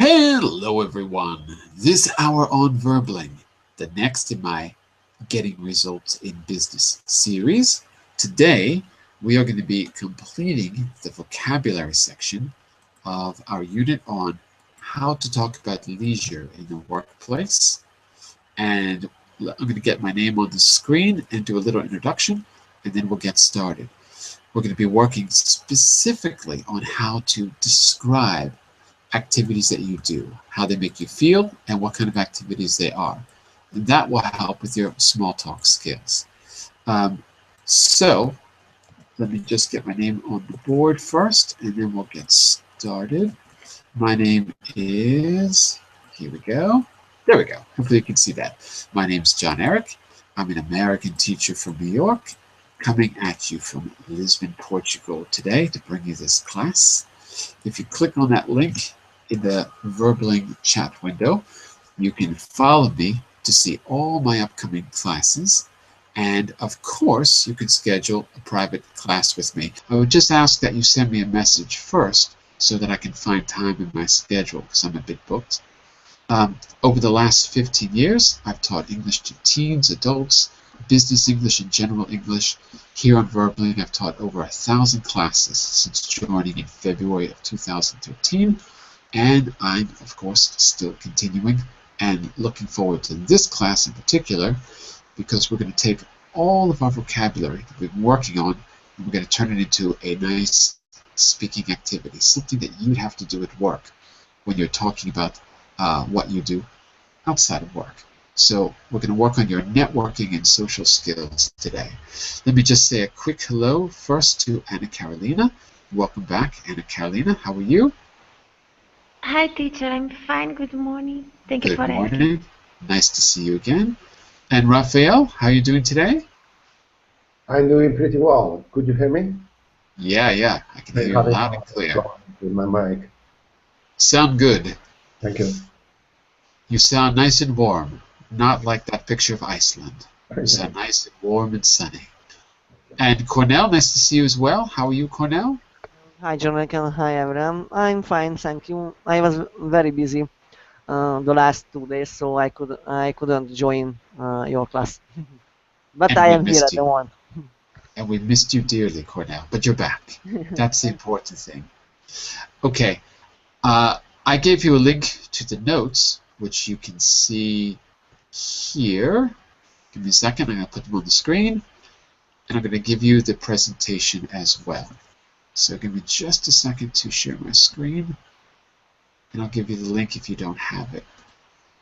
Hello everyone, this hour on Verbling, the next in my Getting Results in Business series. Today we are going to be completing the vocabulary section of our unit on how to talk about leisure in the workplace. And I'm going to get my name on the screen and do a little introduction, and then we'll get started. We're going to be working specifically on how to describe activities that you do, how they make you feel, and what kind of activities they are. And that will help with your small talk skills. So let me just get my name on the board first, and then we'll get started. My name is, here we go. There we go. Hopefully you can see that. My name's John Eric. I'm an American teacher from New York, coming at you from Lisbon, Portugal today to bring you this class. If you click on that link in the Verbling chat window, you can follow me to see all my upcoming classes. And of course, you can schedule a private class with me. I would just ask that you send me a message first so that I can find time in my schedule because I'm a bit booked. Over the last 15 years, I've taught English to teens, adults, business English and general English. Here on Verbling, I've taught over 1,000 classes since joining in February of 2013, and I'm, of course, still continuing and looking forward to this class in particular because we're going to take all of our vocabulary that we've been working on and we're going to turn it into a nice speaking activity, something that you'd have to do at work when you're talking about what you do outside of work. So we're going to work on your networking and social skills today. Let me just say a quick hello first to Anna Carolina. Welcome back, Anna Carolina. How are you? Hi, teacher. I'm fine. Good morning. Thank you for asking. Good morning. Nice to see you again. And Raphael, how are you doing today? I'm doing pretty well. Could you hear me? Yeah. I can hear you loud and clear. With my mic. Sound good. Thank you. You sound nice and warm. Not like that picture of Iceland. You sound nice and warm and sunny. And Cornell, nice to see you as well. How are you, Cornell? Hi, Jonathan. Hi, everyone. I'm fine, thank you. I was very busy the last 2 days, so I couldn't join your class. But And I we am here missed at you. the one. And we missed you dearly, Cornell. But you're back. That's the important thing. Okay. I gave you a link to the notes, which you can see here. Give me a second. I'm going to put them on the screen. And I'm going to give you the presentation as well. So give me just a second to share my screen. And I'll give you the link if you don't have it.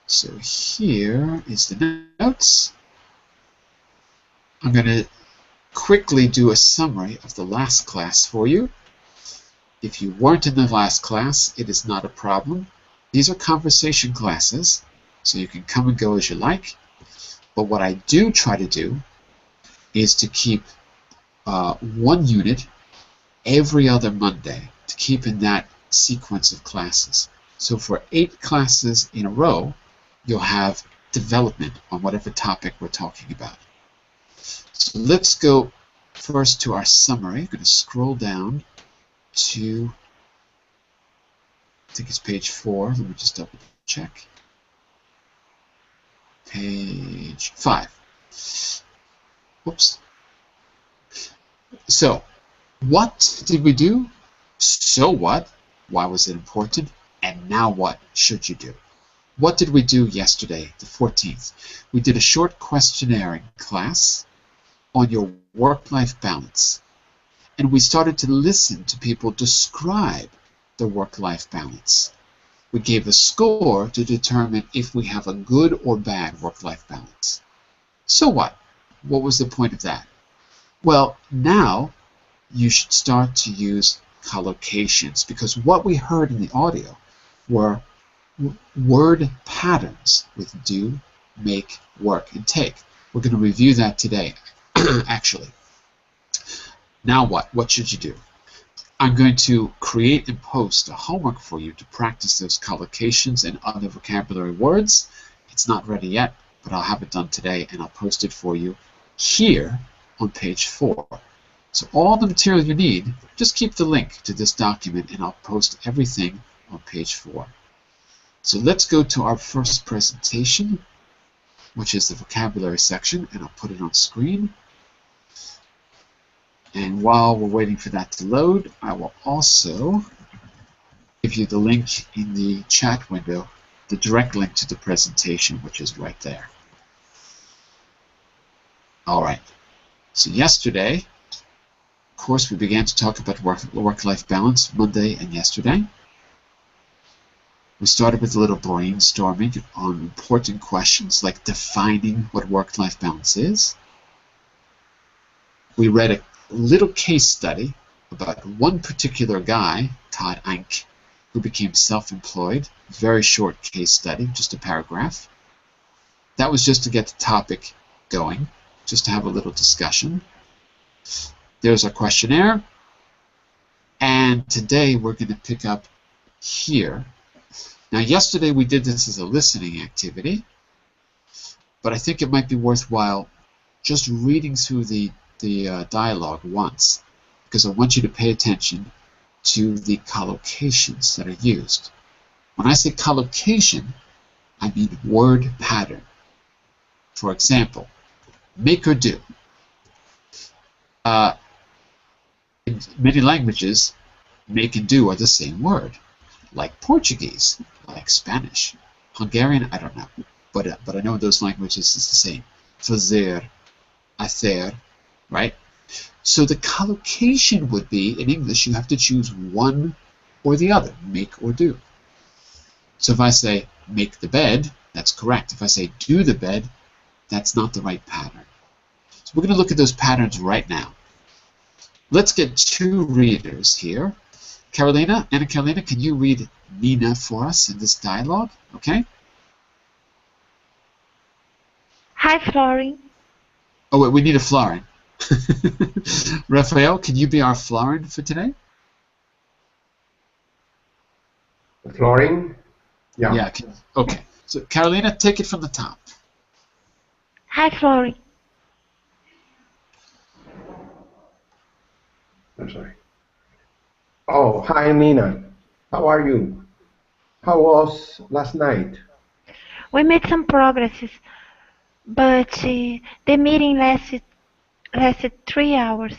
So here is the notes. I'm going to quickly do a summary of the last class for you. If you weren't in the last class, it is not a problem. These are conversation classes, so you can come and go as you like. But what I do try to do is to keep one unit every other Monday, to keep in that sequence of classes. So for 8 classes in a row, you'll have development on whatever topic we're talking about. So let's go first to our summary. I'm going to scroll down to, I think it's page 4. Let me just double check. Page 5. Whoops. So, what did we do? So what? Why was it important? And now what should you do? What did we do yesterday, the 14th? We did a short questionnaire in class on your work-life balance. And we started to listen to people describe their work-life balance. We gave a score to determine if we have a good or bad work-life balance. So what? What was the point of that? Well, now you should start to use collocations because what we heard in the audio were word patterns with do, make, work, and take. We're going to review that today, actually. Now what? What should you do? I'm going to create and post a homework for you to practice those collocations and other vocabulary words. It's not ready yet, but I'll have it done today and I'll post it for you here on page 4. So all the material you need, just keep the link to this document and I'll post everything on page 4. So let's go to our first presentation, which is the vocabulary section, and I'll put it on screen. And while we're waiting for that to load, I will also give you the link in the chat window, the direct link to the presentation, which is right there. All right. So yesterday, of course, we began to talk about work-life balance Monday and yesterday. We started with a little brainstorming on important questions like defining what work-life balance is. We read a little case study about one particular guy, Todd Einck, who became self-employed. Very short case study, just a paragraph. That was just to get the topic going, just to have a little discussion. There's our questionnaire. And today we're going to pick up here. Now, yesterday we did this as a listening activity, but I think it might be worthwhile just reading through the dialogue once, because I want you to pay attention to the collocations that are used. When I say collocation, I mean word pattern. For example, make or do. In many languages, make and do are the same word, like Portuguese, like Spanish. Hungarian, I don't know, but I know in those languages it's the same. Fazer, hacer, right? So the collocation would be, in English, you have to choose one or the other, make or do. So if I say make the bed, that's correct. If I say do the bed, that's not the right pattern. So we're going to look at those patterns right now. Let's get two readers here. Carolina, Anna Carolina, can you read Nina for us in this dialogue? Okay? Hi, Flori. Oh, wait, we need a Florin. Raphael, can you be our Florin for today? Flooring? Yeah. Yeah, okay. So, Carolina, take it from the top. Hi, Flori. I'm sorry. Oh, hi, Nina. How are you? How was last night? We made some progresses, but the meeting lasted 3 hours.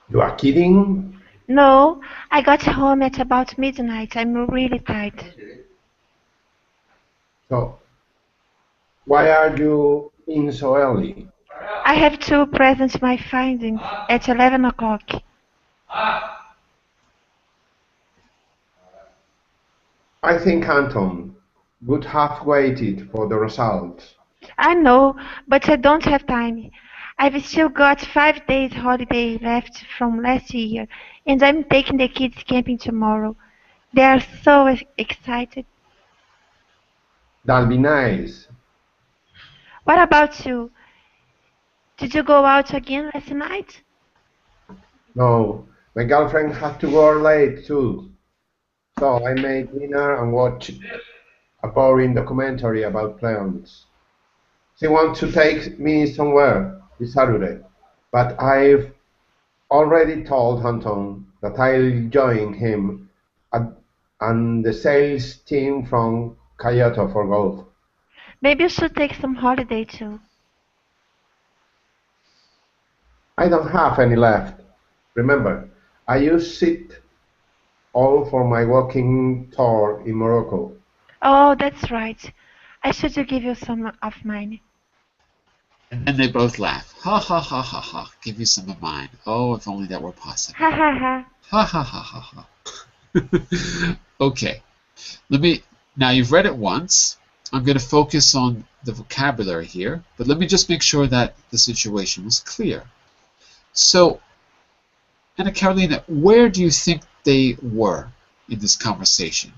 You are kidding? No, I got home at about midnight. I'm really tired. So, why are you in so early? I have to present my findings at 11 o'clock. I think Anton would have waited for the results. I know, but I don't have time. I've still got 5 days holiday left from last year, and I'm taking the kids camping tomorrow. They are so excited. That'll be nice. What about you? Did you go out again last night? No, my girlfriend had to work late too. So I made dinner and watched a boring documentary about plants. She wants to take me somewhere this Saturday, but I've already told Anton that I'll join him at, and the sales team from Kyoto for golf. Maybe you should take some holiday too. I don't have any left. Remember, I used it all for my walking tour in Morocco. Oh, that's right. I should give you some of mine. And then they both laugh. Ha ha ha ha ha. Give you some of mine. Oh, if only that were possible. Ha ha ha. Ha ha ha ha ha. Okay. Now you've read it once. I'm going to focus on the vocabulary here, but let me just make sure that the situation was clear. So, Anna Carolina, where do you think they were in this conversation?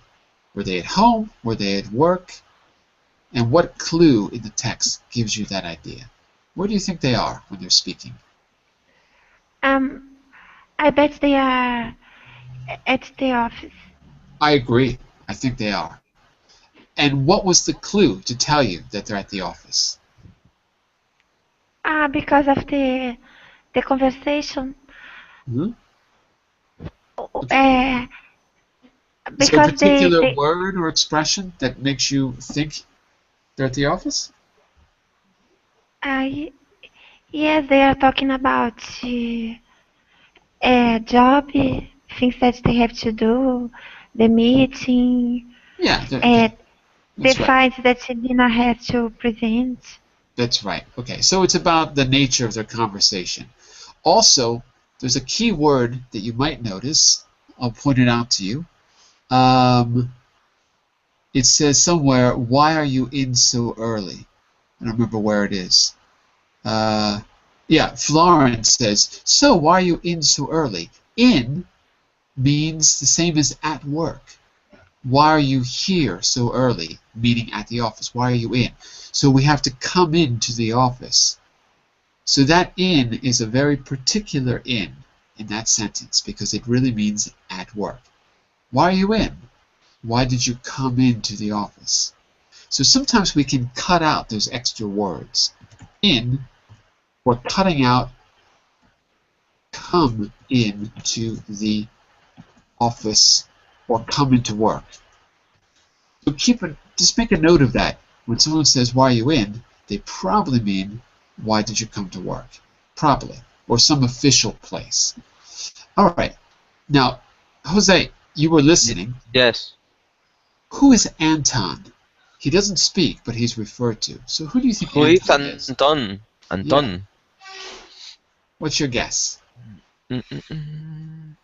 Were they at home? Were they at work? And what clue in the text gives you that idea? Where do you think they are when they're speaking? I bet they are at the office. I agree. I think they are. And what was the clue to tell you that they're at the office? Because of the conversation. Hmm? Uh, Is there a because particular word or expression that makes you think they're at the office? uh, yes, they are talking about job, things that they have to do, the meeting, Yeah, uh, okay, the that's right. files that Dina has to present. That's right. Okay, so it's about the nature of their conversation. Also, there's a key word that you might notice. I'll point it out to you. Um, it says somewhere, "Why are you in so early?" I don't remember where it is. Uh, yeah, Florence says, "So why are you in so early?" In means the same as at work. Why are you here so early? Meaning at the office. Why are you in? So we have to come into the office. So that in is a very particular in that sentence because it really means at work. Why are you in? Why did you come into the office? So sometimes we can cut out those extra words. In, we're cutting out come into the office or come into work. So just make a note of that. When someone says, "Why are you in?" they probably mean, "Why did you come to work?" Probably. Or some official place. All right. Now, Jose, you were listening. Yes. Who is Anton? He doesn't speak, but he's referred to. So who do you think Who is Anton is? Anton? Yeah. Anton. What's your guess? Mm-mm-mm.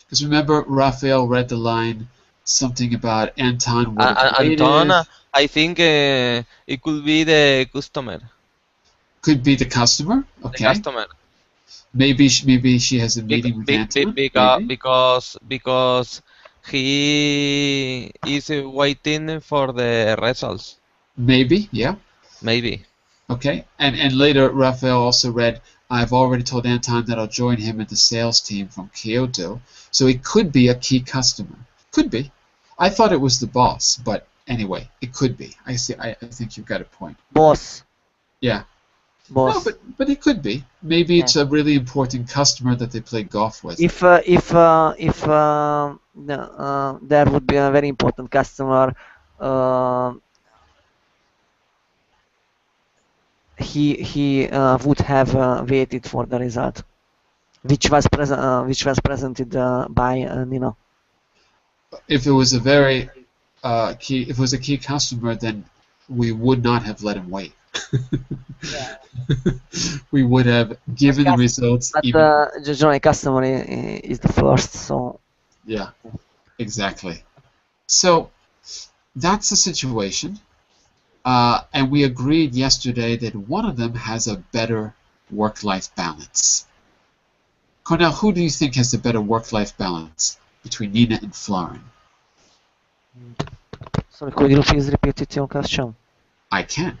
Because remember, Raphael read the line, something about Anton would have Anton, waited. I think it could be the customer. Could be the customer. The Okay. customer. Maybe she has a meeting with Anton. Maybe. Because he is waiting for the results. Maybe. Yeah. Maybe. Okay. And later, Raphael also read, "I've already told Anton that I'll join him in the sales team from Kyoto." So it could be a key customer. Could be. I thought it was the boss, but anyway, it could be. I see. I think you've got a point. Boss. Yeah. No, Boss. but it could be. Maybe Yeah. it's a really important customer that they play golf with. If there would be a very important customer, uh, he would have waited for the result, which was presented by Nino. If it was a very if it was a key customer, then we would not have let him wait. Yeah. We would have given the results But even. generally, customer is the first, so Yeah, exactly. So that's the situation. And we agreed yesterday that one of them has a better work-life balance. Cornell, who do you think has the better work-life balance between Nina and Florin? sorry, could you please repeat your question? I can.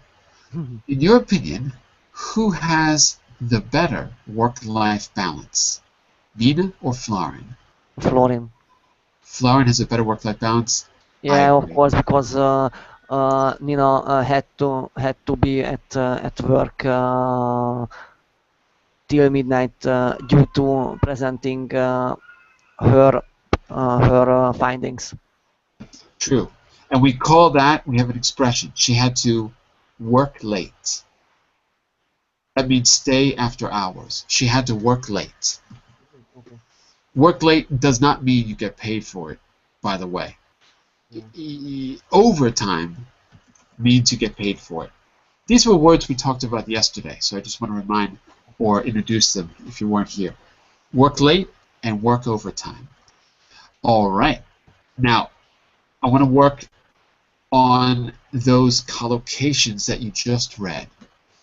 In your opinion, who has the better work-life balance? Nina or Florin? Florin. Florin has a better work-life balance? I Yeah, of agree. course, because Nino had to be at work till midnight due to presenting her findings. True. And we call that, we have an expression, she had to work late. That means stay after hours. She had to work late. Okay. Work late does not mean you get paid for it, by the way. Overtime means you get paid for it. These were words we talked about yesterday, so I just want to remind or introduce them if you weren't here. Work late and work overtime. All right. Now, I want to work on those collocations that you just read.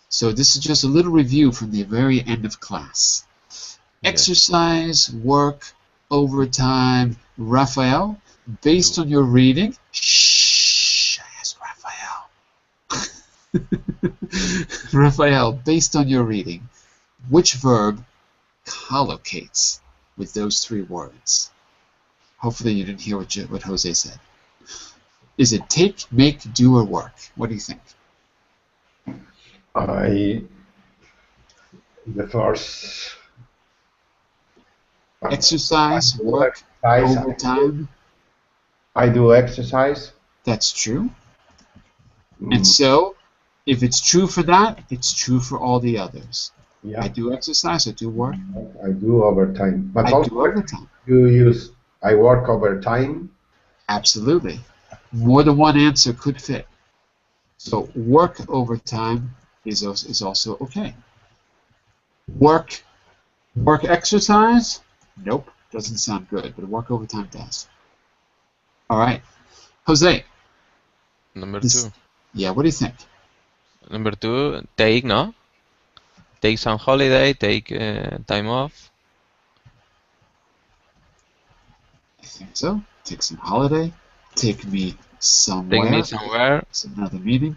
So this is just a little review from the very end of class. Exercise, work, overtime. Raphael, based on your reading, shh, I asked Raphael. Raphael, based on your reading, which verb collocates with those three words? Hopefully you didn't hear what Jose said. Is it take, make, do, or work? What do you think? I the first Exercise, work work, size activity. overtime. I do exercise. That's true. And Mm, so, if it's true for that, it's true for all the others. I yeah, do exercise, I do work, I do overtime. But I also, do overtime. you use I work overtime. Absolutely. More than one answer could fit. So work overtime is also okay. Work work exercise? Nope, doesn't sound good, but work overtime does. All right, Jose. Number This, two. yeah. What do you think? Number two, take, no? Take some holiday, take time off. I think so. Take some holiday. Take me Take me somewhere. somewhere. It's another meeting.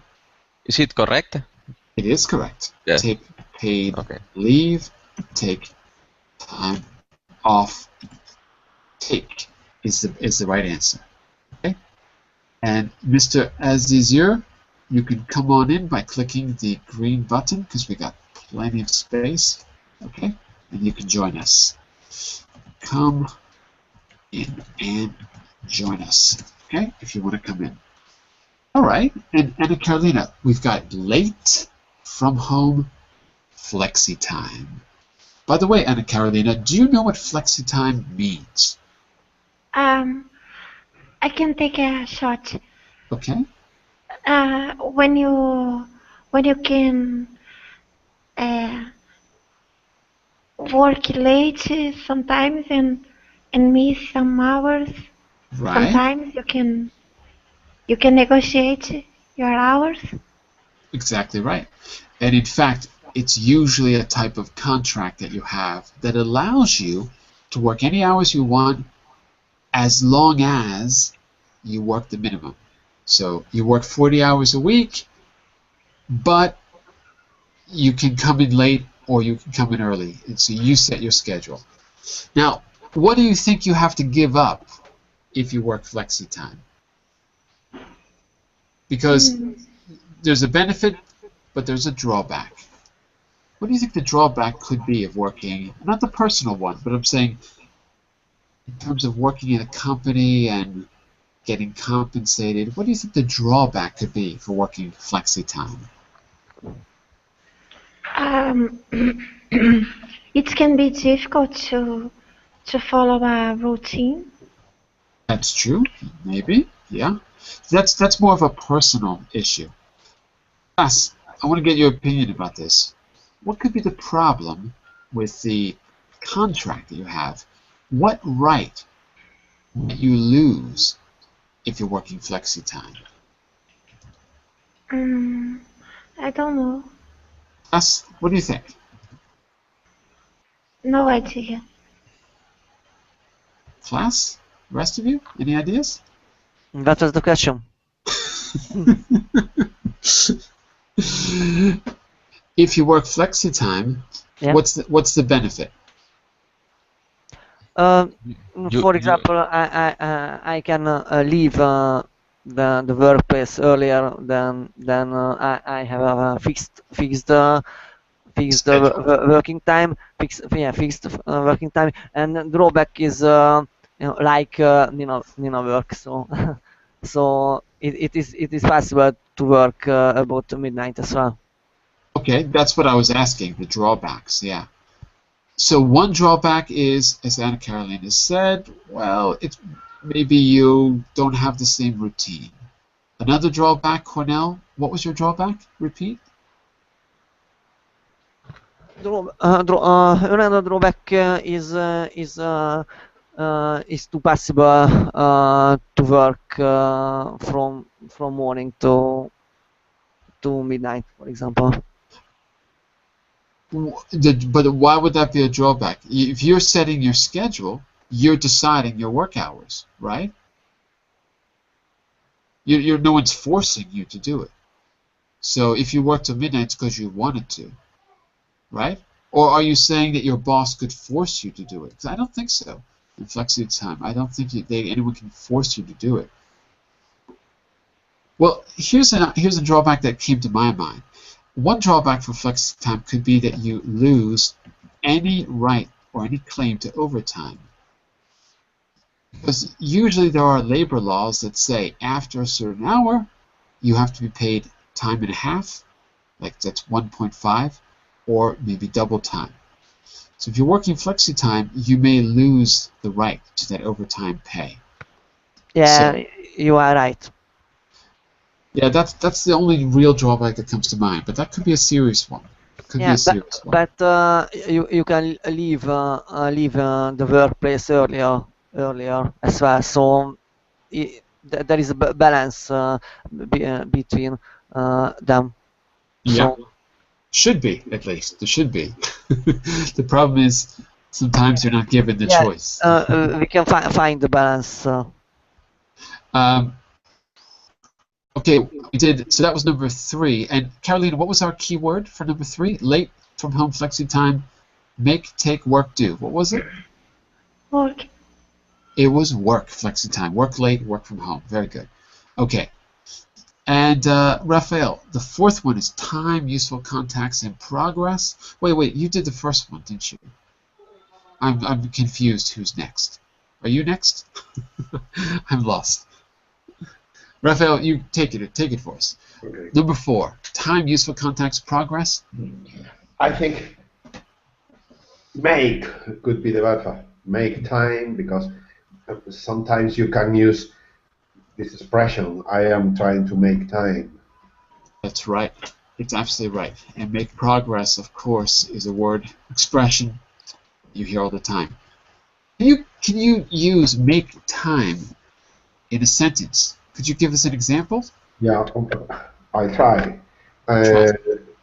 Is it correct? It is correct. Yes. Take paid Okay. leave. Take time off. Take is the right answer. Okay. And Mr. Azizur, you can come on in by clicking the green button because we got plenty of space. Okay. And you can join us. Come in and join us. Okay. If you want to come in. All right. And Anna Carolina, we've got late from home flexi time. By the way, Anna Carolina, do you know what flexi time means? Um, I can take a shot. Okay. When you can uh, work late sometimes and miss some hours. Right. Sometimes you can negotiate your hours. Exactly right. And in fact, it's usually a type of contract that you have that allows you to work any hours you want as long as you work the minimum. So you work 40 hours a week, but you can come in late or you can come in early. And so you set your schedule. Now, what do you think you have to give up if you work flexi time? Because Hmm. there's a benefit, but there's a drawback. What do you think the drawback could be of working, not the personal one, but I'm saying in terms of working in a company and getting compensated, what do you think the drawback could be for working flexi time? Um, it can be difficult to follow a routine. That's true, maybe, yeah. That's more of a personal issue. Yes, I want to get your opinion about this. What could be the problem with the contract that you have? What right might you lose if you're working flexi time? Mm, I don't know. Yes, what do you think? No idea. Class? Rest of you? Any ideas? That was the question. If you work flexi time, Yeah. what's the benefit? Um, You for you example, I can leave the workplace earlier than I have a fixed Schedule. working time, fixed working time, and drawback is like Nina work. So so it is possible to work about midnight as well. Okay, that's what I was asking, the drawbacks, yeah. So one drawback is, as Anna Caroline has said, well, it's maybe you don't have the same routine. Another drawback, Cornell, what was your drawback? Repeat. Another drawback is too possible to work from morning to midnight, for example. But why would that be a drawback? If you're setting your schedule, you're deciding your work hours, right? No one's forcing you to do it. So if you work till midnight, it's because you wanted to, right? Or are you saying that your boss could force you to do it? 'Cause I don't think so. In flexi time, I don't think anyone can force you to do it. Well, here's a drawback that came to my mind. One drawback for flexi time could be that you lose any right or any claim to overtime. Because usually there are labor laws that say after a certain hour, you have to be paid time and a half, like that's 1.5, or maybe double time. So if you're working flexi time, you may lose the right to that overtime pay. Yeah, So you are right. yeah, that's the only real drawback that comes to mind, but that could be a serious one. Could be Yeah, a serious one. but you can leave the workplace earlier as well. So there is a balance between them. Yeah, So should be at least. There should be. The problem is sometimes you're not given the yeah, choice. we can find the balance. Um, okay, we did. So that was number 3. And Carolina, what was our key word for number 3? Late from home flexi time. Make, take, work, do. What was it? Work. It was work flexi time. Work late, work from home. Very good. Okay. And Raphael, the 4th one is time, useful contacts, and progress. Wait, you did the first one, didn't you? I'm confused. Who's next? Are you next? I'm lost. Raphael, you take it for us. Okay. Number 4, time, useful contacts, progress. I think make could be the better. Make time because sometimes you can use this expression. I am trying to make time. That's right. It's absolutely right. And make progress, of course, is a word expression you hear all the time. Can you use make time in a sentence? Could you give us an example? Yeah, I try. Try. Uh,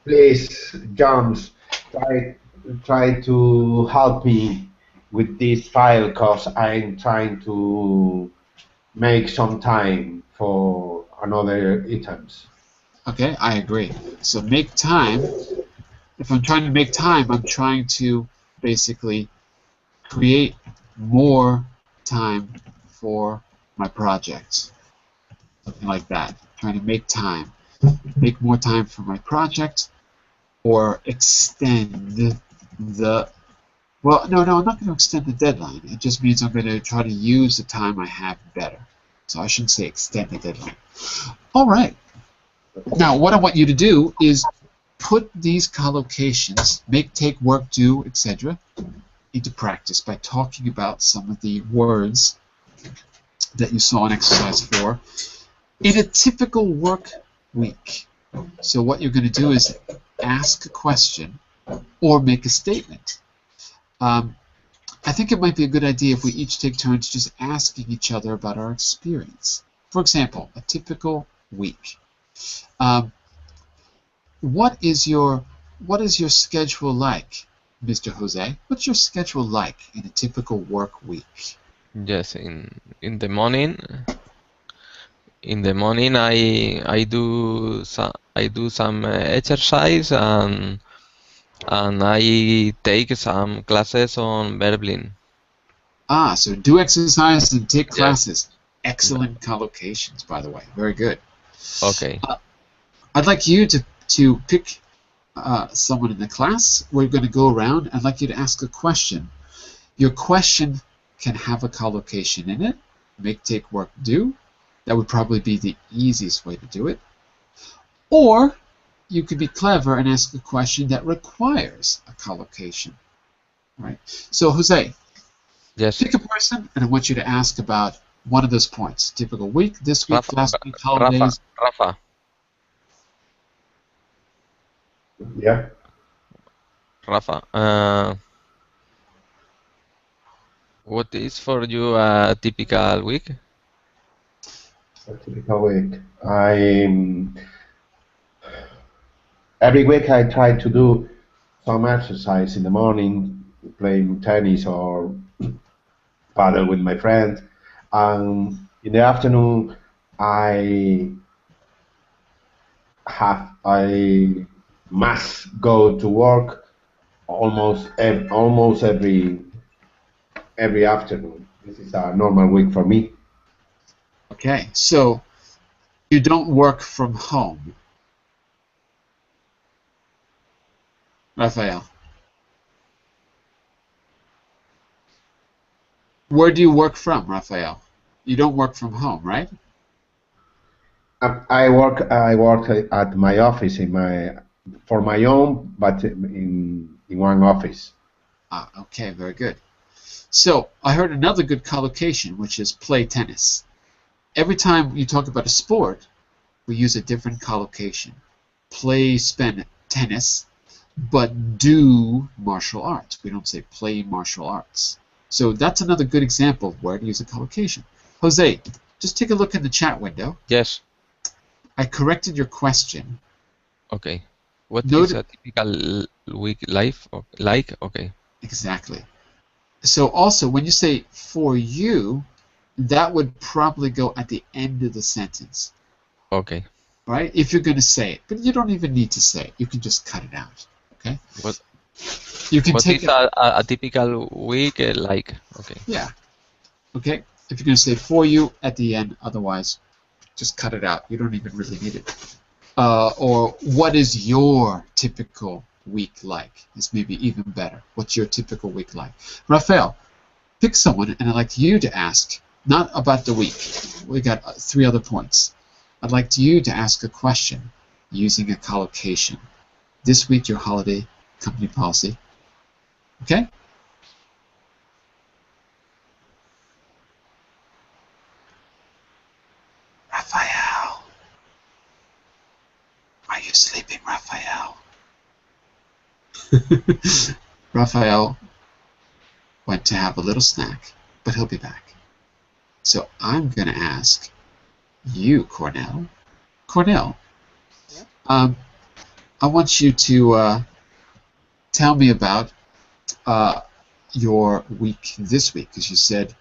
Please, Jones, try to help me with this file because I'm trying to make some time for another items. Okay, I agree. So make time. If I'm trying to make time, I'm trying to basically create more time for my project. Something like that. Trying to make time. Make more time for my project or extend the well, no, I'm not going to extend the deadline. It just means I'm going to try to use the time I have better. So I shouldn't say extend the deadline. All right. Now, what I want you to do is put these collocations, make, take, work, do, etc., into practice by talking about some of the words that you saw in exercise 4 in a typical work week. So what you're going to do is ask a question or make a statement. I think it might be a good idea if we each take turns just asking each other about our experience. For example, a typical week. Um, what is your schedule like, Mr. Jose? What's your schedule like in a typical work week? Yes, in the morning. In the morning, I do some exercise and I take some classes on Berlin. So do exercise and take Yes. classes. Excellent collocations, by the way. Very good. Okay. I'd like you to pick someone in the class. We're going to go around. I'd like you to ask a question. Your question can have a collocation in it. Make, take, work, do. That would probably be the easiest way to do it. Or you could be clever and ask a question that requires a collocation. Right? So, Jose, Yes. pick a person, and I want you to ask about one of those points. Typical week, this week, Rafa, last week, Rafa, holidays. Rafa, Yeah. Rafa. What is for you a typical week? A typical week. I every week I try to do some exercise in the morning, playing tennis or paddle with my friend. In the afternoon, I I must go to work almost every afternoon. This is a normal week for me. Okay, so you don't work from home, Raphael. Where do you work from, Raphael? You don't work from home, right? I work at my office for my own, but in one office. Ah, okay, very good. So I heard another good collocation, which is play tennis. Every time you talk about a sport, we use a different collocation. Play spend tennis, but do martial arts. We don't say play martial arts. So that's another good example of where to use a collocation. Jose, just take a look in the chat window. Yes. I corrected your question. Okay. What is Note a typical week life like? Okay. exactly. So also, when you say for you, that would probably go at the end of the sentence, Okay. right? If you're going to say it, but you don't even need to say it. You can just cut it out. Okay. What You can what take is it. a typical week like? Okay. Yeah. Okay. If you're going to say for you at the end, otherwise, just cut it out. You don't even really need it. Or what is your typical week like? Is maybe even better. What's your typical week like? Raphael, pick someone, and I'd like you to ask, not about the week. We got 3 other points. I'd like you to ask a question using a collocation. This week, your holiday company policy. Okay? Raphael. Are you sleeping, Raphael? Raphael went to have a little snack, but he'll be back. So I'm going to ask you, Cornell. Cornell, Yeah. I want you to tell me about your week this week, because you said,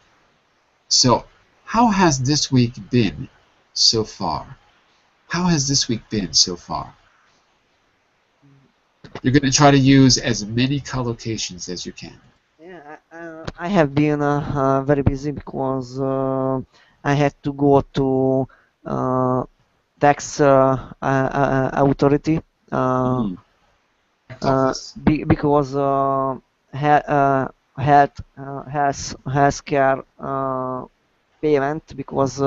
so how has this week been so far? How has this week been so far? You're going to try to use as many collocations as you can. Yeah, I have been very busy because I had to go to tax authority uh, Office. because healthcare payment because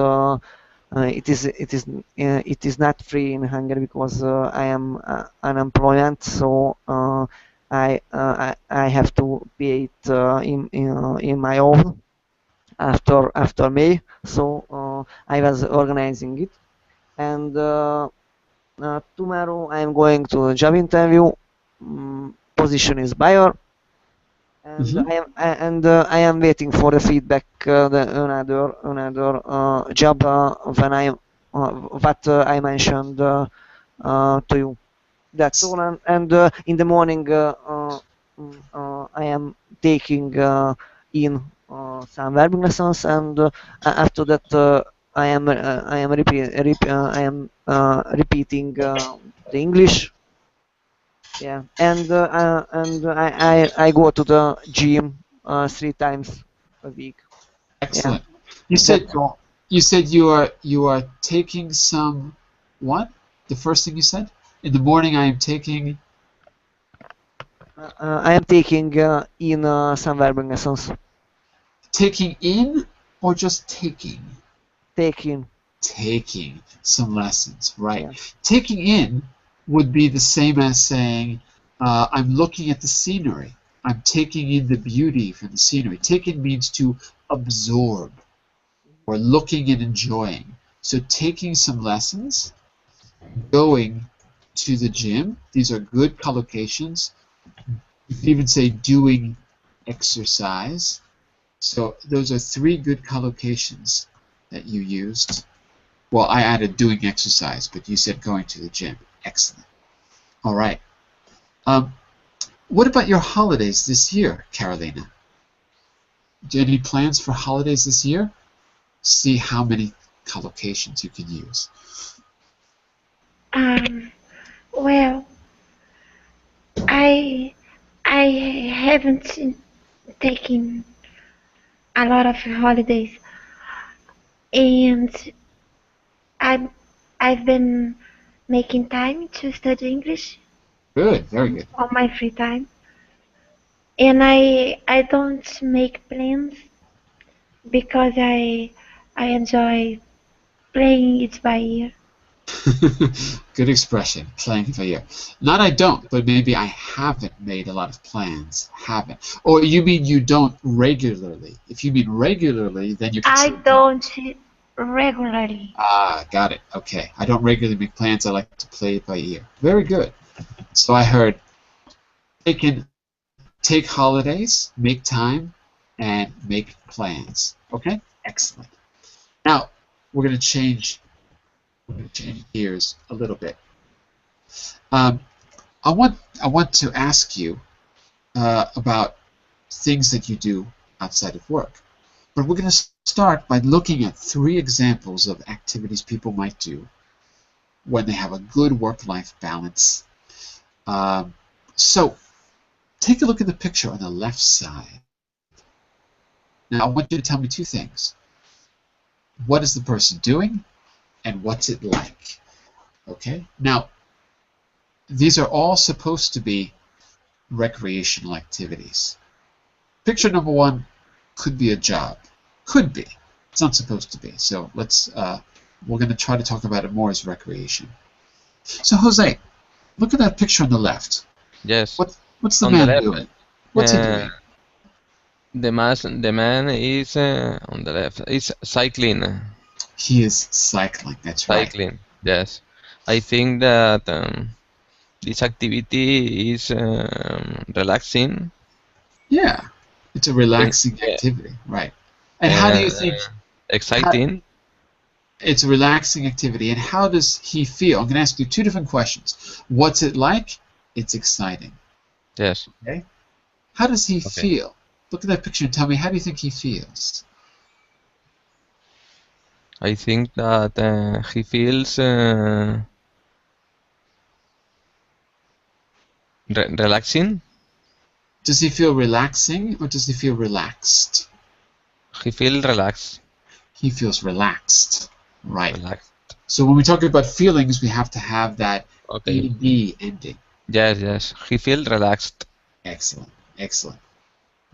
it is not free in Hungary because I am unemployed, so I have to pay it in my own after May. So I was organizing it, and tomorrow I am going to a job interview. Position is buyer, and Mm-hmm. I am waiting for the feedback. The another job when I what I mentioned to you. That's all. And in the morning I am taking in some verbing lessons, and after that repeating the English. Yeah, and I go to the gym 3 times a week. Yeah, Excellent. You said that's all. you are taking some what? The first thing you said? In the morning I am taking I am taking in some verbal lessons. taking in or just taking? Taking. Taking some lessons, right. Yeah. Taking in would be the same as saying, I'm looking at the scenery. I'm taking in the beauty from the scenery. Taking means to absorb or looking and enjoying. So taking some lessons, going to the gym, these are good collocations. You could even say doing exercise. So those are 3 good collocations that you used. Well, I added doing exercise, but you said going to the gym. Excellent. All right. What about your holidays this year, Carolina? Do you have any plans for holidays this year? See how many collocations you can use. Um, well, I I haven't taken a lot of holidays, and I've I've been making time to study English Good, very good. on my free time, and I don't make plans because I enjoy playing it by ear. Good expression, playing it by ear. Not I don't, but maybe I haven't made a lot of plans. Haven't. Or you mean you don't regularly? If you mean regularly, then you can I say don't don't. regularly. Ah, got it. Okay. I don't regularly make plans. I like to play it by ear. Very good. So I heard take holidays, make time, and make plans. Okay? Excellent. Now we're gonna change gears a little bit. Um, I want to ask you about things that you do outside of work. But we're going to start by looking at 3 examples of activities people might do when they have a good work-life balance. Um, so take a look at the picture on the left side. Now I want you to tell me 2 things. What is the person doing, and what's it like? Okay. Now these are all supposed to be recreational activities. Picture number 1 could be a job. Could be. It's not supposed to be. So we're going to try to talk about it more as recreation. So Jose, look at that picture on the left. Yes. What's the On the man left, doing? What's he uh, doing? the man is on the left. Is cycling. He is cycling. That's right. Cycling. Yes. I think that this activity is relaxing. Yeah. It's a Bring, relaxing yeah, activity, right? And how do and you think how, exciting. it's a relaxing activity, and how does he feel? I'm going to ask you 2 different questions. What's it like? It's exciting. Yes. Okay. How does he Okay. feel? Look at that picture and tell me, how do you think he feels? I think that he feels relaxing. Does he feel relaxing or does he feel relaxed? He feels relaxed. He feels relaxed. Right. Relaxed. So when we talk about feelings, we have to have that Okay. ed ending. Yes, yes. He feels relaxed. Excellent. Excellent.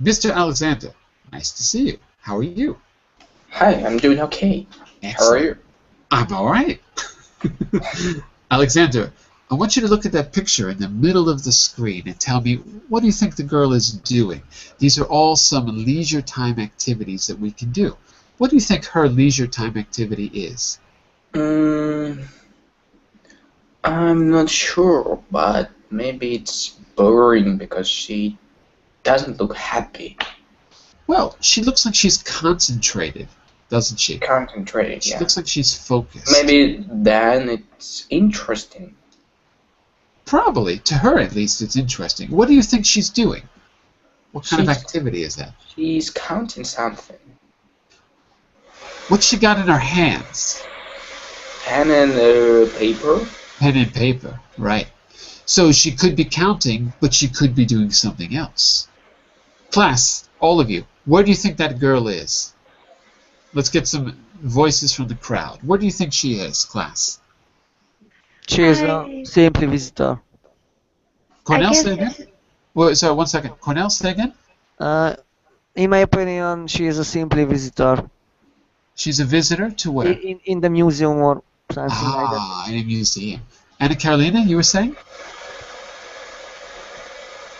Mr. Alexander, nice to see you. How are you? Hi, I'm doing okay. How are Excellent. you? I'm all right. Alexander, I want you to look at that picture in the middle of the screen and tell me, what do you think the girl is doing? These are all some leisure time activities that we can do. What do you think her leisure time activity is? Mm, I'm not sure, but maybe it's boring because she doesn't look happy. Well, she looks like she's concentrated, doesn't she? Concentrated, She yeah. looks like she's focused. Maybe then it's interesting. Probably, to her at least, it's interesting. What do you think she's doing? What kind of She's activity is that? she's counting something. What's she got in her hands? Pen and paper. Pen and paper, right. So she could be counting, but she could be doing something else. Class, all of you, where do you think that girl is? Let's get some voices from the crowd. Where do you think she is, class? She is a I simply visitor. I Cornell, guess say again? Well, sorry, 1 second. Cornell, say again? Uh, in my opinion, she is a simply visitor She's a visitor to where? in the museum or something like that. Ah, in a museum. Anna Carolina, you were saying?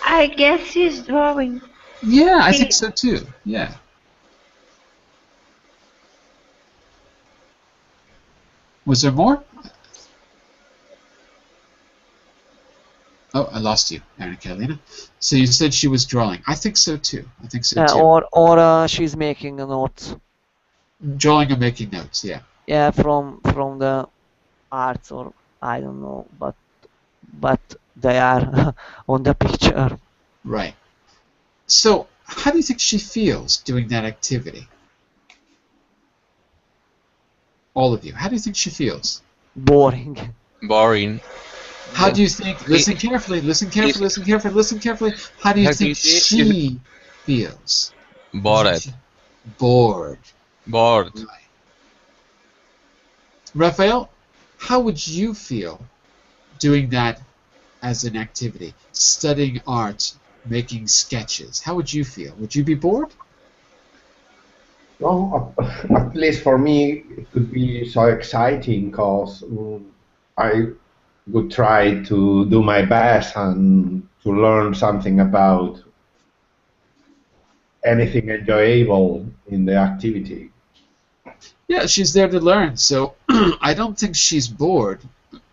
I guess she's drawing. Yeah, I think She so too. Yeah. Was there more? Oh, I lost you, Anna Carolina. So you said she was drawing. I think so too. I think so too. Or she's making a note. Drawing and making notes, yeah. Yeah, from the arts or I don't know, but they are on the picture. Right. So, how do you think she feels doing that activity? All of you. How do you think she feels? Boring. Boring. How do you think? Listen carefully. Listen carefully. Listen carefully. Listen carefully. How do you think she feels? Bored. Bored. Bored. Right. Raphael, how would you feel doing that as an activity? Studying art, making sketches. How would you feel? Would you be bored? Well, at least for me, it could be so exciting because I would try to do my best and to learn something about anything enjoyable in the activity. Yeah, she's there to learn, so I don't think she's bored.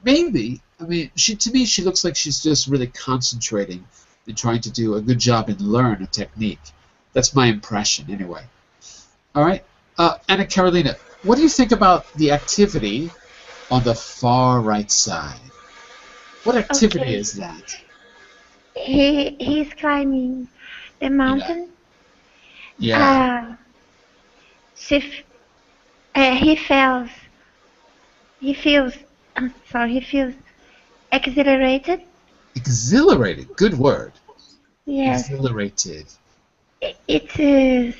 Maybe. I mean, to me, she looks like she's just really concentrating and trying to do a good job and learn a technique. That's my impression, anyway. All right. Anna Carolina, what do you think about the activity on the far right side? What activity Okay. is that? He's climbing the Yeah. mountain. Yeah. Uh, she f- he feels he feels sorry, he feels exhilarated. Exhilarated. Good word. Yes, Exhilarated. it is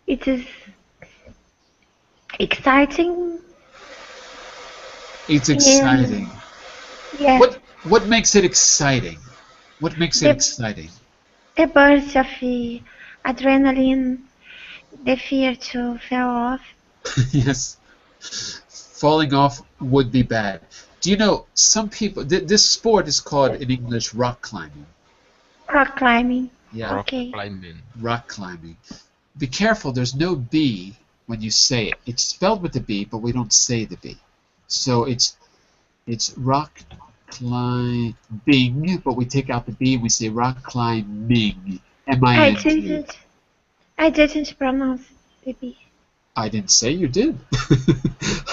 it is exciting. It's And exciting. yes, What makes it exciting? What makes it the exciting? the burst of the adrenaline, the fear to fall off. Yes. Falling off would be bad. Do you know some people? This sport is called in English rock climbing. Rock climbing. Yeah, Rock Okay. climbing. rock climbing. Be careful. There's no B when you say it. It's spelled with the B, but we don't say the B. So it's rock climbing, but we take out the B and we say rock climbing. I M-I-N-G. didn't I didn't pronounce the B. I didn't say you did.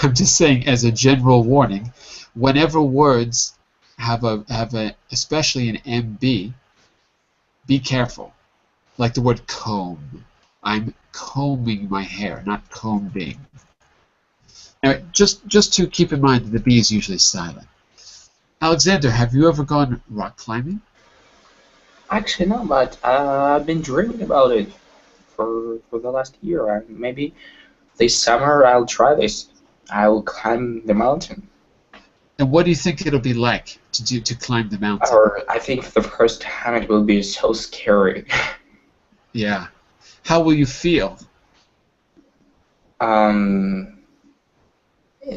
I'm just saying, as a general warning, whenever words have a especially an MB, be careful. Like the word comb. I'm combing my hair, not combing. Anyway, just to keep in mind that the B is usually silent. Alexander, have you ever gone rock climbing? Actually, no, but I've been dreaming about it for the last year. And maybe this summer I'll try this. I'll climb the mountain. And what do you think it'll be like to climb the mountain? Or I think the first time it will be so scary. Yeah. How will you feel? um,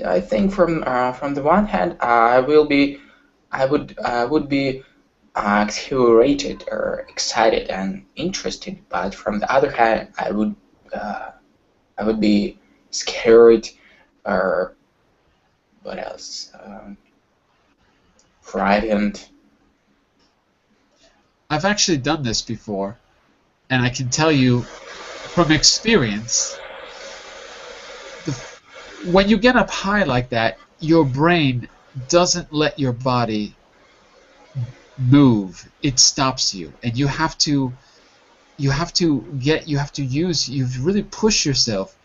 I think from the one hand, I would be exhilarated or excited and interested, but from the other hand, uh, I would be scared or what else? Frightened. I've actually done this before, and I can tell you from experience, the, when you get up high like that, your brain doesn't let your body move. It stops you, and you have to use you really push yourself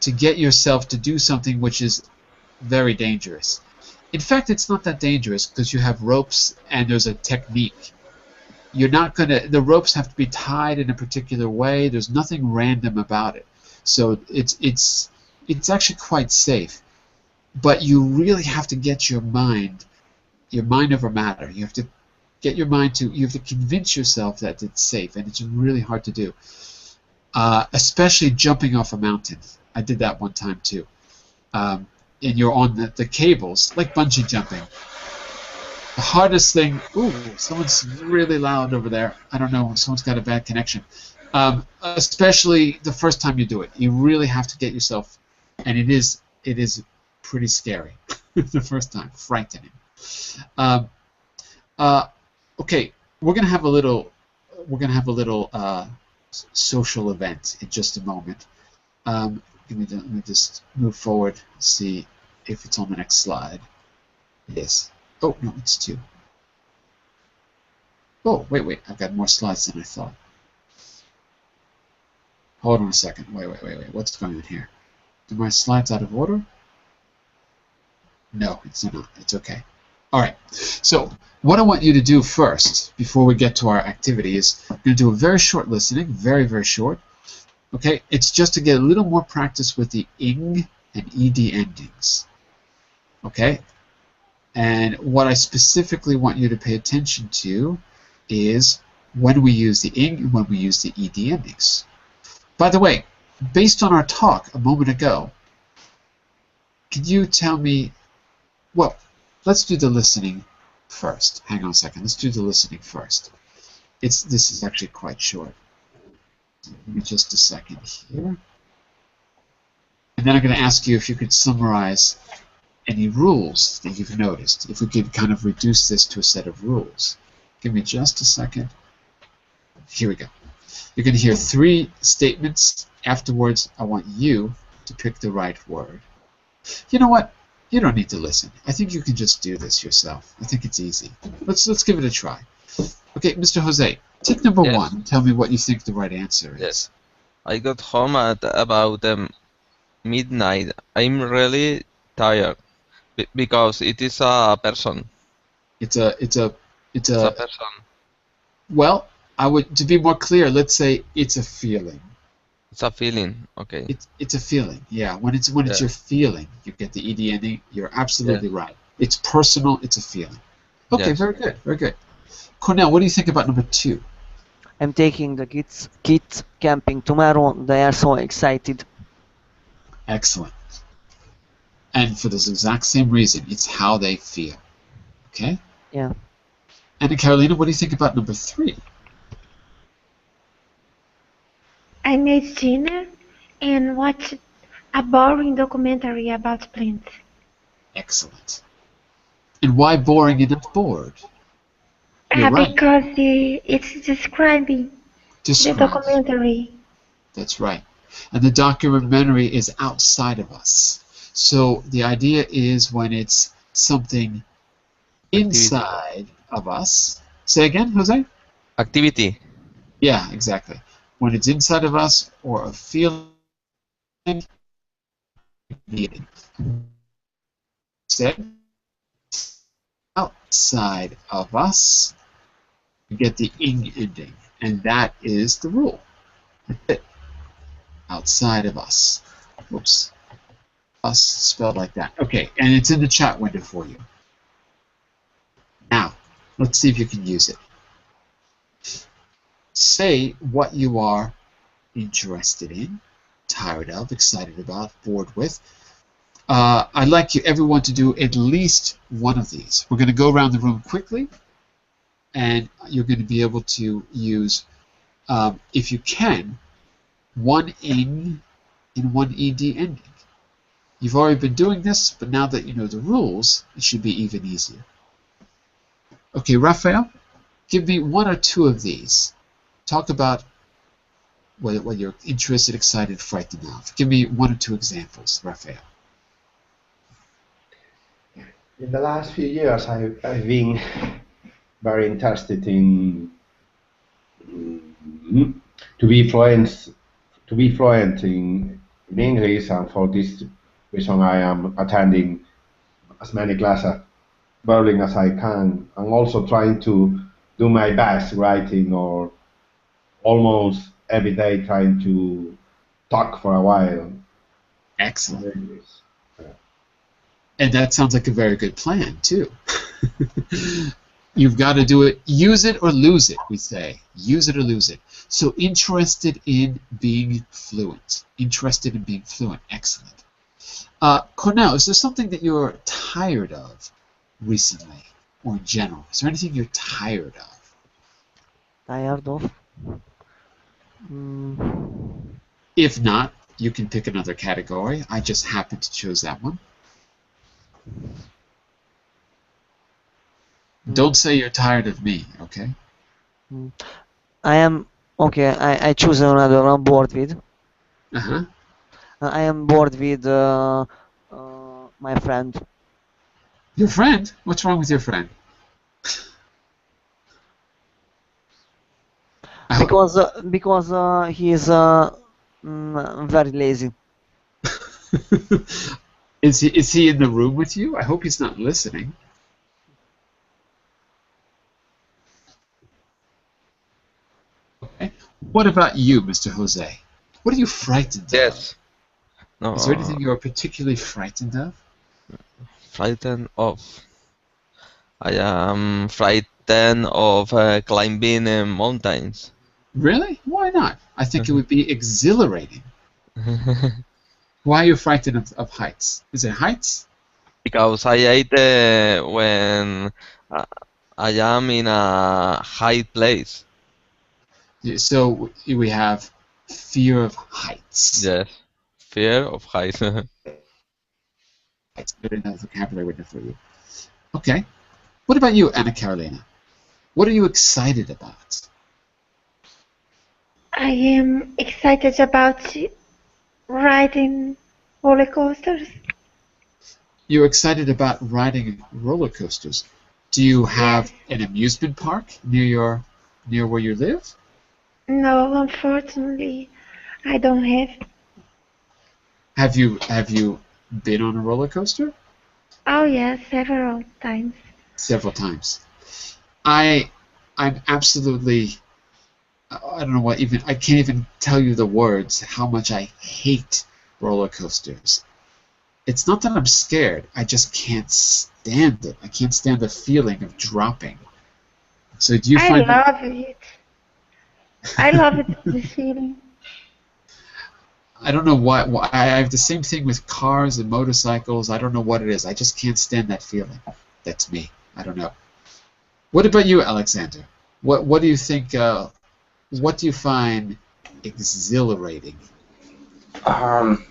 to get yourself to do something which is very dangerous. In fact, it's not that dangerous because you have ropes and there's a technique. You're not gonna the ropes have to be tied in a particular way. There's nothing random about it. So it's actually quite safe. But you really have to get your mind over matter. You have to get your mind to you have to convince yourself that it's safe, and it's really hard to do. Especially jumping off a mountain. I did that one time too. And you're on the cables, like bungee jumping. The hardest thing, ooh, someone's really loud over there. I don't know, someone's got a bad connection. Especially the first time you do it. You really have to get yourself, and it is pretty scary the first time, frightening. Um, uh, okay, we're gonna have a little social event in just a moment. Let me just move forward, see if it's on the next slide. It is. Oh, no, it's two. Oh, wait, I've got more slides than I thought. Hold on a second. Wait. What's going on here? Are my slides out of order? No, it's not. It's okay. All right. So what I want you to do first, before we get to our activity, is we're going to do a very short listening, very, very short. Okay, it's just to get a little more practice with the ing and ed endings. Okay, and what I specifically want you to pay attention to is when we use the ing and when we use the ed endings. By the way, based on our talk a moment ago, can you tell me, well, let's do the listening first. Hang on a second. Let's do the listening first. This is actually quite short. Give me just a second here. And then I'm going to ask you if you could summarize any rules that you've noticed. If we could kind of reduce this to a set of rules. Give me just a second. Here we go. You're going to hear 3 statements. Afterwards, I want you to pick the right word. You know what? You don't need to listen. I think you can just do this yourself. I think it's easy. Let's give it a try. Okay, Mr. Jose, take number Yes. 1 and tell me what you think the right answer is. Yes. I got home at about midnight. I'm really tired because it is a person. It's a It's a person. well, I would, to be more clear, let's say it's a feeling. It's a feeling. Okay. It's a feeling. Yeah, when it's Yeah. your feeling, you get the ed ending. You're absolutely right. It's personal. It's a feeling. Okay, Yes. very good, very good. Cornell, what do you think about number 2? I'm taking the kids camping tomorrow. They are so excited. Excellent. And for this exact same reason, it's how they feel. Okay? Yeah. And Carolina, what do you think about number 3? I made dinner and watched a boring documentary about plants. Excellent. And why boring and not bored? You're right. Because it's describing the Describe. documentary. That's right. And the documentary is outside of us. So the idea is when it's something inside of us. Say again, Jose? Activity. Yeah, exactly. When it's inside of us or a feeling, said outside of us, you get the ing ending, and that is the rule. That's it. Outside of us. Oops. Us spelled like that. Okay, and it's in the chat window for you. Now, let's see if you can use it. Say what you are interested in, tired of, excited about, bored with. I'd like everyone to do at least one of these. We're going to go around the room quickly, and you're going to be able to use, if you can, one ing and one ed ending. You've already been doing this, but now that you know the rules, it should be even easier. Okay, Raphael, give me 1 or 2 of these. Talk about what you're interested, excited, frightened of. Give me 1 or 2 examples, Raphael. In the last few years, I've been very interested in to be fluent in English, and for this reason, I am attending as many classes Berlin as I can, and also trying to do my best writing, or almost every day trying to talk for a while. Excellent. And that sounds like a very good plan, too. You've got to do it. Use it or lose it, we say. Use it or lose it. So interested in being fluent. Interested in being fluent. Excellent. Cornell, is there something that you're tired of recently, or in general? Is there anything you're tired of? Tired of? If not, you can pick another category. I just happened to choose that one. Don't say you're tired of me, okay? I am okay. I choose another. I'm bored with. Uh-huh. I am bored with my friend. Your friend? What's wrong with your friend? Because he is very lazy. Is he in the room with you? I hope he's not listening. Okay. What about you, Mr. Jose? What are you frightened of? Yes. No. Is there anything you are particularly frightened of? Frightened of. I am frightened of climbing mountains. Really? Why not? I think it would be exhilarating. Why are you frightened of heights? Is it heights? Because I hate when uh, I am in a high place. So we have fear of heights. Yes, fear of heights. Heights. Good enough vocabulary window for you. Okay. What about you, Anna Carolina? What are you excited about? I am excited about riding roller coasters. You're excited about riding roller coasters. Do you Yes. have an amusement park near where you live? No, unfortunately, I don't have. Have you been on a roller coaster? Oh yes, several times. Several times. I'm absolutely I don't know what even I can't even tell you the words how much I hate roller coasters. It's not that I'm scared, I just can't stand it. I can't stand the feeling of dropping. So do you I find that love it. I love it, this feeling. I don't know why I have the same thing with cars and motorcycles. I don't know what it is. I just can't stand that feeling. That's me. I don't know. What about you, Alexander? What do you think? What do you find exhilarating? Um,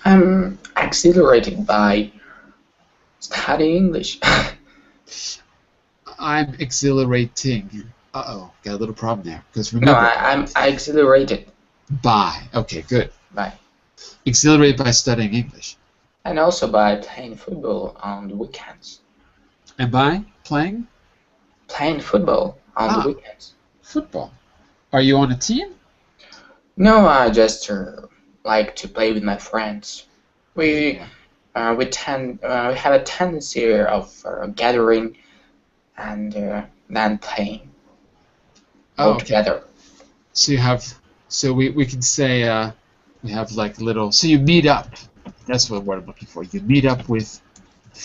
I'm exhilarated by studying English. I'm exhilarating. Uh-oh, got a little problem there. Because No, remember, I'm exhilarated by. Okay, good. by, Exhilarated by studying English. and also by playing football on the weekends. And by playing? Playing football on the Ah, weekends. football. Are you on a team? No, I just like to play with my friends. We Yeah. we have a tendency of gathering and then playing Oh, all okay. together. So you have, so we can say we have like little. So you meet up. That's what word I'm looking for. You meet up with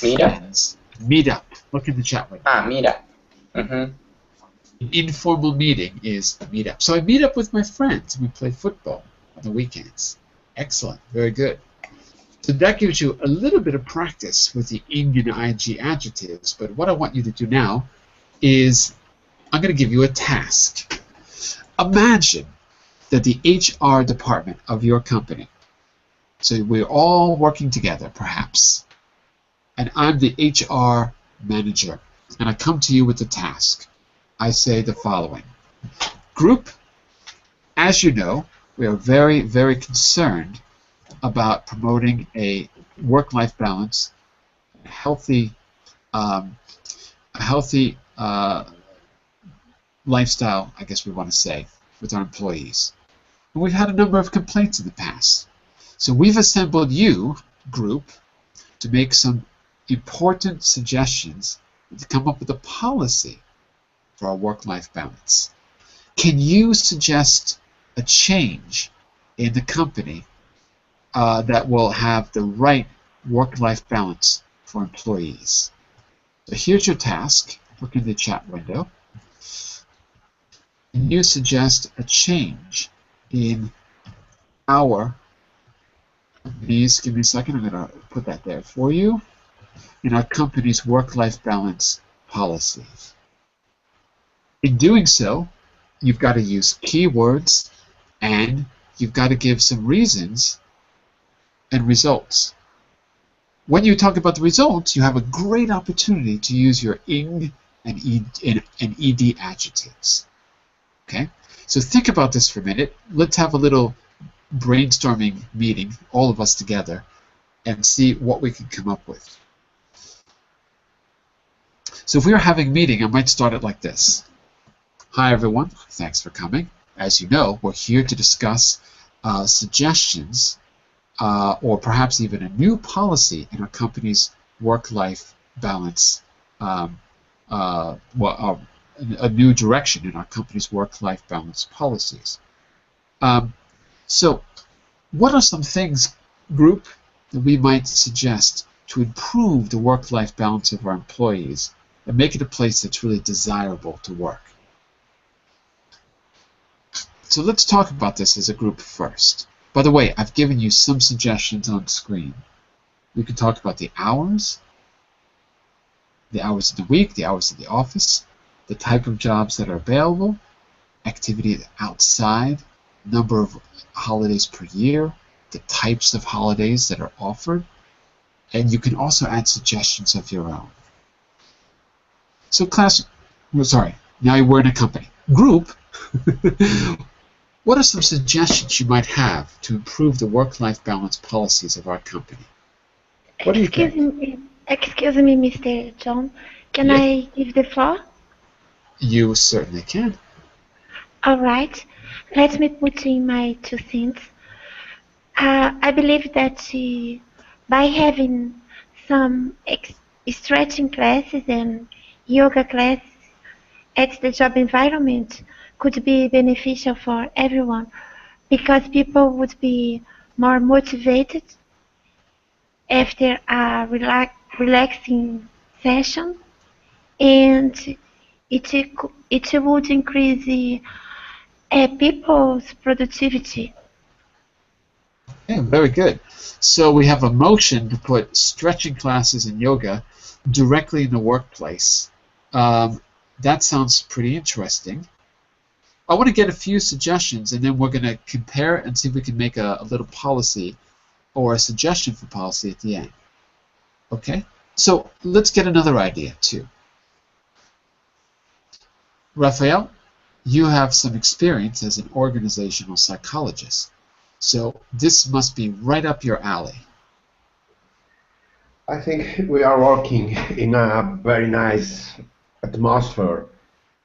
Meet up? friends. Meet up. Look in the chat window. Meet up. Mm-hmm. An informal meeting is a meet up. So I meet up with my friends. We play football on the weekends. Excellent. Very good. So that gives you a little bit of practice with the ing and ing adjectives. But what I want you to do now is I'm going to give you a task. Imagine that the HR department of your company, so we're all working together perhaps, and I'm the HR manager, and I come to you with the task. I say the following. Group, as you know, we are very, very concerned about promoting a work-life balance, a healthy, um, a healthy lifestyle, I guess we want to say, with our employees. And we've had a number of complaints in the past. So we've assembled you, group, to make some important suggestions to come up with a policy for our work-life balance. Can you suggest a change in the company that will have the right work-life balance for employees? So here's your task. Look in the chat window. Can you suggest a change in our company's, give me a second, I'm going to put that there for you, in our company's work-life balance policy? In doing so, you've got to use keywords and you've got to give some reasons and results. When you talk about the results, you have a great opportunity to use your ing and ed adjectives. Okay? So think about this for a minute. Let's have a little brainstorming meeting, all of us together, and see what we can come up with. So if we were having a meeting, I might start it like this. Hi everyone, thanks for coming. As you know, we're here to discuss suggestions or perhaps even a new policy in our company's work-life balance, a new direction in our company's work-life balance policies. So what are some things, group, that we might suggest to improve the work-life balance of our employees and make it a place that's really desirable to work? So let's talk about this as a group first. By the way, I've given you some suggestions on screen. We can talk about the hours of the week, the hours of the office, the type of jobs that are available, activity outside, number of holidays per year, the types of holidays that are offered, and you can also add suggestions of your own. So class, sorry, now we're in a company. Group, what are some suggestions you might have to improve the work-life balance policies of our company? What do you think? Excuse me, Mr. John. Can Yes. I give the floor? You certainly can. All right. Let me put in my 2 cents. I believe that by having some stretching classes and yoga classes at the job environment could be beneficial for everyone because people would be more motivated after a relaxing session, and it would increase people's productivity. Yeah, very good. So we have a motion to put stretching classes and yoga directly in the workplace. That sounds pretty interesting. I want to get a few suggestions, and then we're going to compare and see if we can make a little policy or a suggestion for policy at the end. Okay? So let's get another idea, too. Raphael, you have some experience as an organizational psychologist. So this must be right up your alley. I think we are working in a very nice atmosphere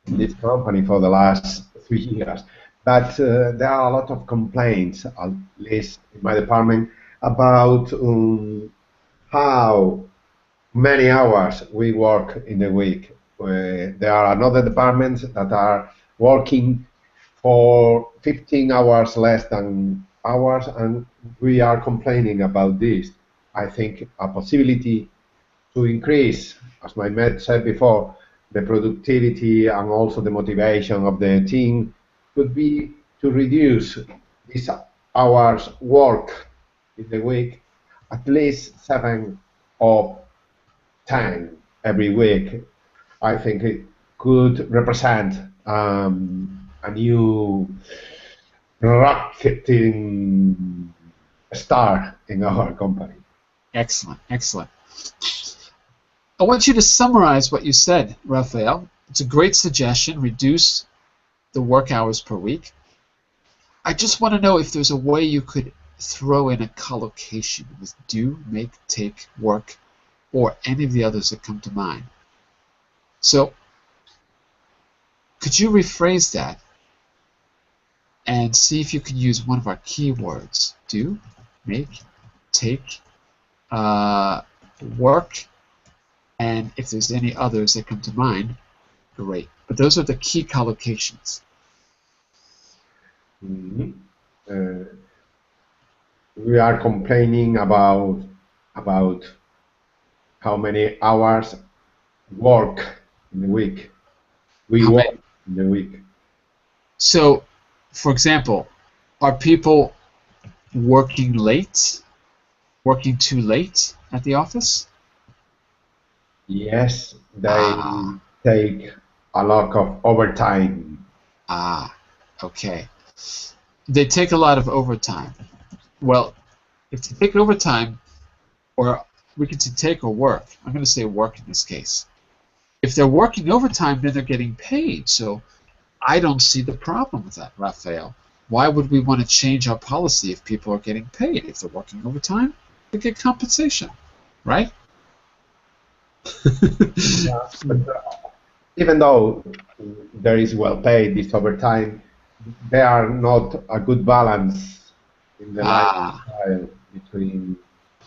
in this company for the last 3 years. But there are a lot of complaints, at least in my department, about how many hours we work in the week. There are another departments that are working for 15 hours less than hours, and we are complaining about this. I think a possibility to increase, as my mate said before, the productivity and also the motivation of the team could be to reduce these hours work in the week at least 7 or 10 every week. I think it could represent a new rocketing star in our company. Excellent, excellent. I want you to summarize what you said, Raphael. It's a great suggestion, reduce the work hours per week. I just want to know if there's a way you could throw in a collocation with do, make, take, work, or any of the others that come to mind. So, could you rephrase that and see if you can use one of our keywords? Do, make, take, work, and if there's any others that come to mind, great. But those are the key collocations. We are complaining about how many hours work in the week. We How work many? in the week. So, for example, are people working late, working too late at the office? Yes, they Ah, take a lot of overtime. okay. They take a lot of overtime. Well, if they take overtime, or we can say take or work. I'm going to say work in this case. If they're working overtime, then they're getting paid. So I don't see the problem with that, Raphael. Why would we want to change our policy if people are getting paid? If they're working overtime, they get compensation, right? Yeah, but even though there is well paid this overtime, there are not a good balance in the Ah, lifestyle between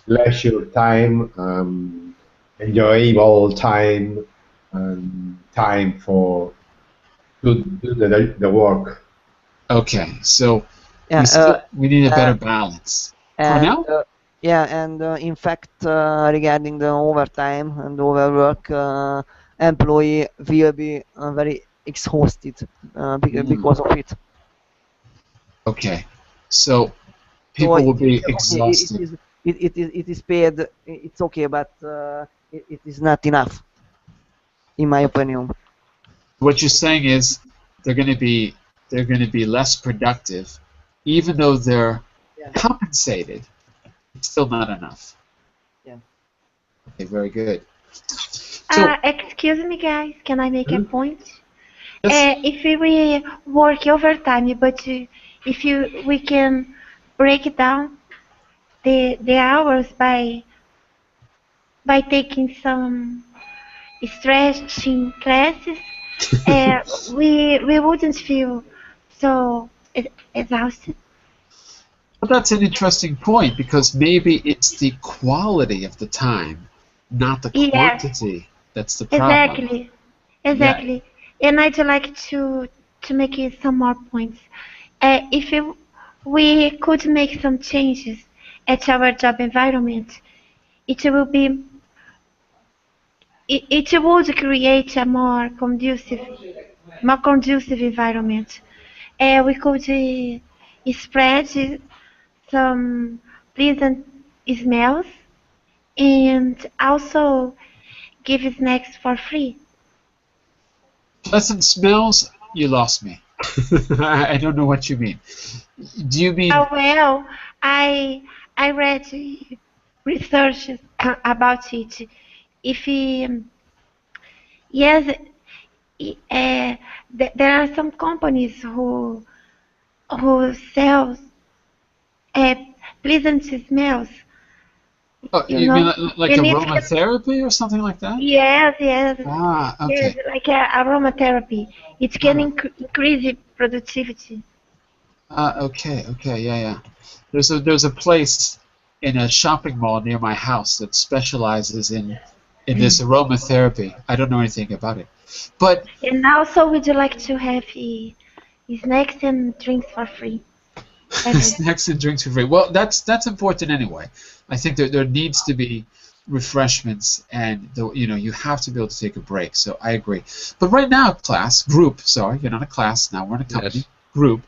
leisure time, enjoyable time, and time for to do the work. okay. So Yeah, we need a better uh, balance. and Cornell? yeah, and in fact, regarding the overtime and overwork, employee will be very exhausted Mm, because of it. okay. So So People will it is be okay. exhausted. It is paid. It's okay, but it is not enough, in my opinion. What you're saying is they're going to be less productive, even though they're Yeah, compensated. It's still not enough. yeah. Okay, very good. So Excuse me, guys. Can I make a hmm, point? yes, If we work overtime, but if we can break down the hours by taking some stretching classes, we wouldn't feel so exhausted. but that's an interesting point because maybe it's the quality of the time, not the Yes, quantity, that's the problem. exactly, Yeah, exactly. And I'd like to make some more points. If we could make some changes at our job environment, it will be it would create a more conducive environment. We could spread some pleasant smells and also give snacks for free. pleasant smells. You lost me. I don't know what you mean. Do you mean Well, I read research about it. If yes, there are some companies who sell uh, pleasant smells. oh, You you mean know, like and it can aromatherapy or something like that? yes, yes, Ah, yes, okay. like aromatherapy. It can Ah, increase productivity. okay, okay, yeah, yeah. There's a place in a shopping mall near my house that specializes in this aromatherapy. I don't know anything about it, but And also, would you like to have snacks and drinks for free every day? snacks and drinks for free. Well, that's important anyway. I think there needs to be refreshments, and you have to be able to take a break. So I agree. But right now, class group. Sorry, you're not a class now. We're in a company Yes. group.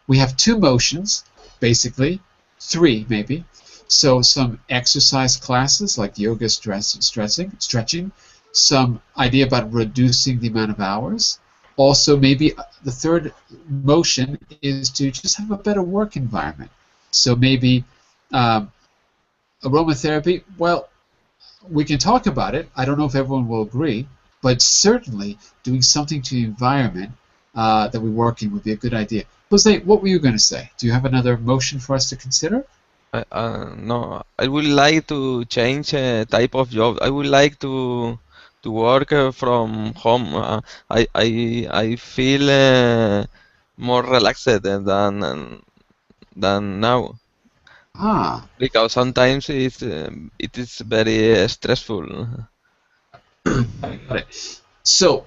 We have two motions, basically, three maybe. So some exercise classes like yoga, stretching, some idea about reducing the amount of hours. Also, maybe the third motion is to just have a better work environment. So maybe um, aromatherapy, well, we can talk about it. I don't know if everyone will agree, but certainly doing something to the environment that we work in would be a good idea. Jose, what were you going to say? Do you have another motion for us to consider? No, I would like to change type of job. I would like to work from home. I feel more relaxed than now Ah, because sometimes it is very stressful. got it. So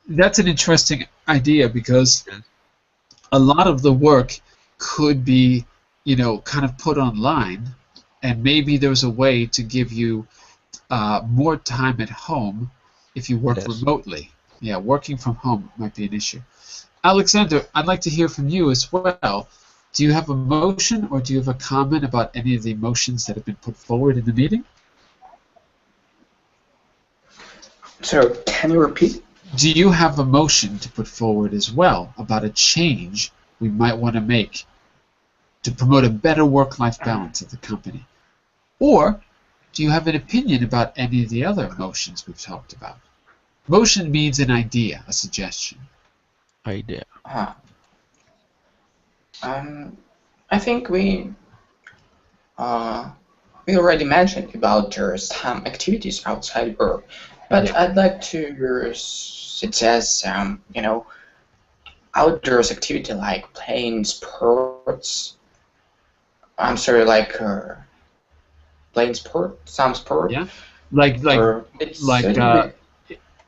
that's an interesting idea because Yes. a lot of the work could be, kind of put online, and maybe there's a way to give you more time at home if you work Yes. remotely. Yeah, working from home might be an issue. Alexander, I'd like to hear from you as well. Do you have a motion or do you have a comment about any of the motions that have been put forward in the meeting? So can you repeat? Do you have a motion to put forward as well about a change we might want to make to promote a better work-life balance at the company? Or do you have an opinion about any of the other motions we've talked about? Motion means an idea, a suggestion. Idea. Uh, um, I think uh, we already mentioned about some activities outside work, but Yeah. I'd like to suggest outdoors activity like playing sports. I'm sorry, like playing some sport, Yeah. Like like or it like will be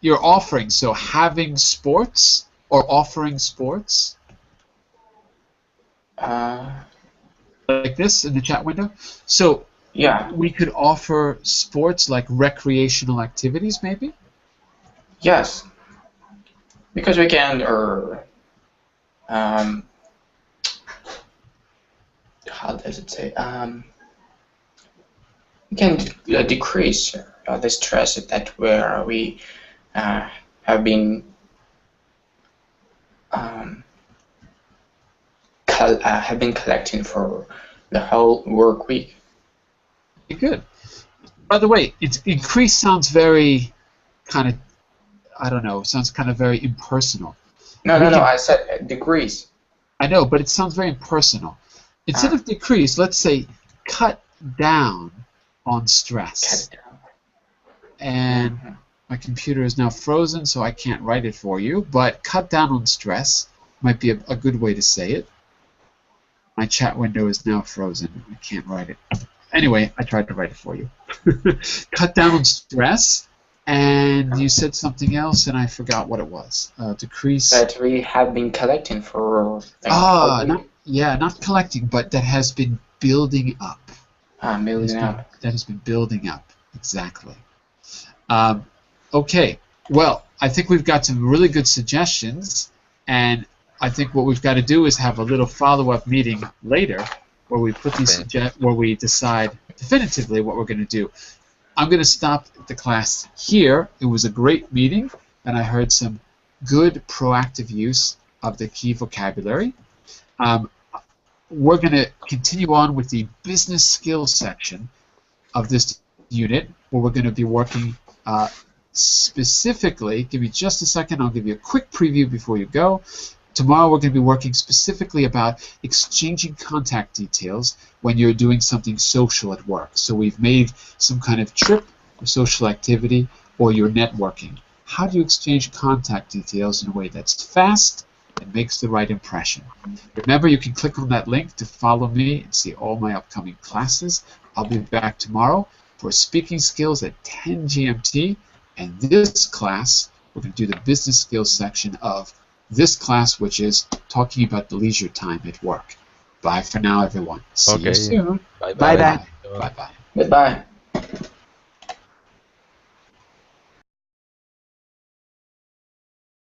you're offering, so having sports or offering sports uh, like this in the chat window. So yeah, we could offer sports like recreational activities, maybe. yes, because we can or um, how does it say? We can decrease the stress that where we have been um, collecting for the whole work week. Good. By the way, it's increase sounds very kind of, I don't know, sounds kind of very impersonal. No, no, no. I said decrease. I know, but it sounds very impersonal. Instead of decrease, let's say cut down on stress. Cut down. And my computer is now frozen, so I can't write it for you. But cut down on stress might be a good way to say it. My chat window is now frozen. I can't write it. Anyway, I tried to write it for you. Cut down on stress. And you said something else, and I forgot what it was. Decrease. That we have been collecting for. Not collecting, but that has been building up. Building up. That has been building up. Exactly. Okay. Well, I think we've got some really good suggestions, and I think what we've got to do is have a little follow-up meeting later, where we put these where we decide definitively what we're going to do. I'm going to stop the class here. It was a great meeting, and I heard some good proactive use of the key vocabulary. We're going to continue on with the business skills section of this unit, where we're going to be working specifically. Give me just a second. I'll give you a quick preview before you go. Tomorrow we're going to be working specifically about exchanging contact details when you're doing something social at work. So we've made some kind of trip or social activity, or you're networking. How do you exchange contact details in a way that's fast and makes the right impression? Remember, you can click on that link to follow me and see all my upcoming classes. I'll be back tomorrow for speaking skills at 10 GMT, and this class, we're going to do the business skills section of this class, which is talking about the leisure time at work. Bye for now, everyone. See you soon. Bye-bye. Bye-bye. Goodbye.